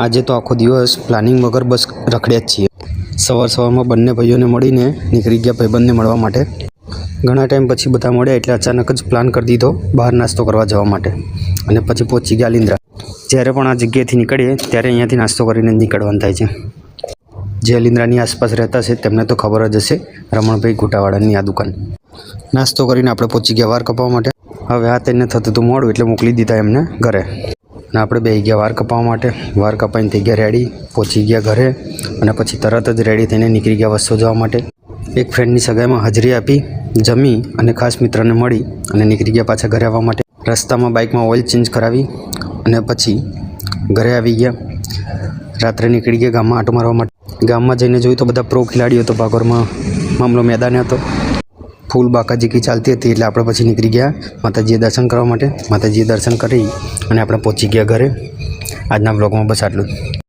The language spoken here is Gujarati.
આજે તો આખો દિવસ પ્લાનિંગ વગર બસ રખડ્યા જ છીએ. સવારમાં બંને ભાઈઓને મળીને નીકળી ગયા ભાઈબંધને મળવા માટે. ઘણા ટાઈમ પછી બધા મળ્યા એટલે અચાનક જ પ્લાન કરી દીધો બહાર નાસ્તો કરવા જવા માટે, અને પછી પહોંચી ગયા આલિન્દ્રા. જ્યારે પણ આ જગ્યાએથી નીકળીએ ત્યારે અહીંયાથી નાસ્તો કરીને નીકળવાનું થાય છે. જે આલિન્દ્રાની આસપાસ રહેતા છે તેમને તો ખબર જ હશે, રમણભાઈ ગોટાવાળાની આ દુકાન. નાસ્તો કરીને આપણે પહોંચી ગયા વાળ કપાવવા માટે. હવે આ તેને થતું હતું મોડું એટલે મોકલી દીધા એમને ઘરે, અને આપણે બેસી ગયા વાળ કપાવવા માટે. વાળ કપાઈને થઈ ગયા રેડી, પહોંચી ગયા ઘરે, અને પછી તરત જ રેડી થઈને નીકળી ગયા વસ્તુ જવા માટે. એક ફ્રેન્ડની સગાઈમાં હાજરી આપી, જમી અને ખાસ મિત્રને મળી અને નીકળી ગયા પાછા ઘરે આવવા માટે. રસ્તામાં બાઇકમાં ઓઇલ ચેન્જ કરાવી અને પછી ઘરે આવી ગયા. રાત્રે નીકળી ગયા ગામમાં આંટો મારવા માટે. ગામમાં જઈને જોયું તો બધા પ્રો ખેલાડીઓ તો ભાગોરમાં મામલો મેદાન હતો. ફૂલ બાકાજીકી ચાલતી હતી એટલે આપણે પછી નીકળી ગયા માતાજીએ દર્શન કરવા માટે. માતાજીએ દર્શન કરી અને આપણે પહોંચી ગયા ઘરે. આજના બ્લોગમાં બસ આટલું જ.